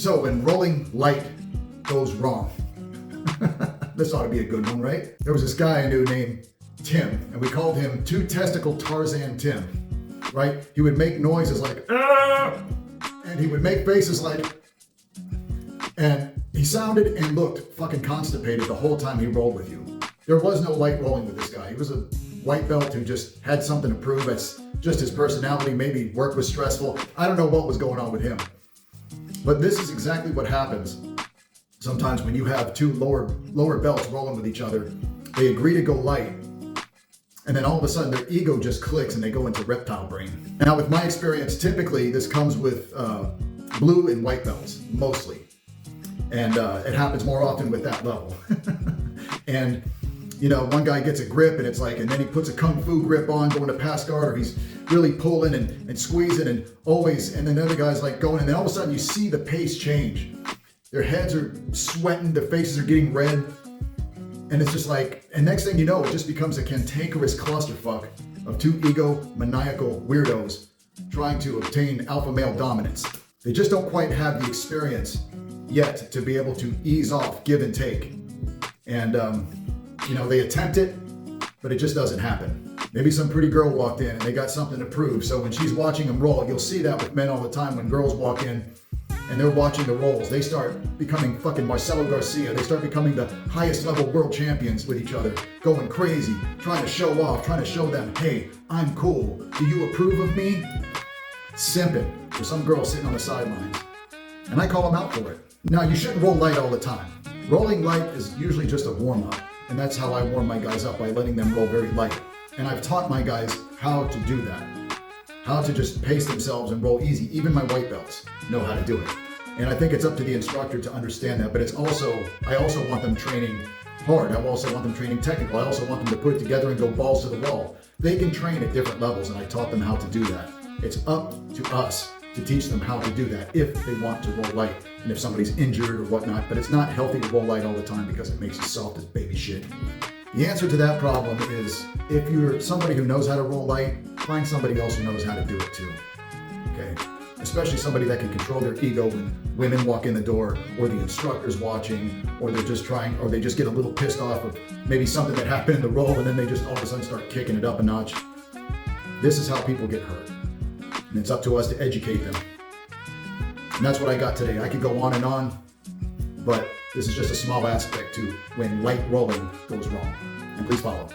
So when rolling light goes wrong, this ought to be a good one, right? There was this guy I knew named Tim, and we called him Two Testicle Tarzan Tim, right? He would make noises like, "Ah!" And he would make faces like, and he sounded and looked fucking constipated the whole time he rolled with you. There was no light rolling with this guy. He was a white belt who just had something to prove. That's just his personality. Maybe work was stressful. I don't know what was going on with him. But this is exactly what happens sometimes when you have two lower belts rolling with each other. They agree to go light, and then all of a sudden their ego just clicks and they go into reptile brain. Now, with my experience, typically this comes with blue and white belts, mostly. And it happens more often with that level. And you know, one guy gets a grip and it's like, and then he puts a kung fu grip on going to pass guard, or he's really pulling and squeezing and always, and then the other guy's like going, and then all of a sudden you see the pace change. Their heads are sweating, their faces are getting red, and it's just like, and next thing you know, it just becomes a cantankerous clusterfuck of two egomaniacal weirdos trying to obtain alpha male dominance. They just don't quite have the experience yet to be able to ease off, give and take. And you know, they attempt it, but it just doesn't happen. Maybe some pretty girl walked in and they got something to prove. So when she's watching them roll, you'll see that with men all the time. When girls walk in and they're watching the rolls, they start becoming fucking Marcelo Garcia. They start becoming the highest level world champions with each other, going crazy, trying to show off, trying to show them, hey, I'm cool. Do you approve of me? Simping for some girl sitting on the sidelines. And I call them out for it. Now, you shouldn't roll light all the time. Rolling light is usually just a warm-up. And that's how I warm my guys up, by letting them roll very light. And I've taught my guys how to do that. How to just pace themselves and roll easy. Even my white belts know how to do it. And I think it's up to the instructor to understand that. But I also want them training hard. I also want them training technical. I also want them to put it together and go balls to the wall. They can train at different levels, and I taught them how to do that. It's up to us to teach them how to do that if they want to roll light and if somebody's injured or whatnot. But it's not healthy to roll light all the time because it makes you soft as baby shit. The answer to that problem is, if you're somebody who knows how to roll light, find somebody else who knows how to do it too. Okay? Especially somebody that can control their ego when women walk in the door, or the instructor's watching, or they're just trying, or they just get a little pissed off of maybe something that happened in the roll, and then they just all of a sudden start kicking it up a notch. This is how people get hurt. And it's up to us to educate them. And that's what I got today. I could go on, but this is just a small aspect to when light rolling goes wrong. And please follow.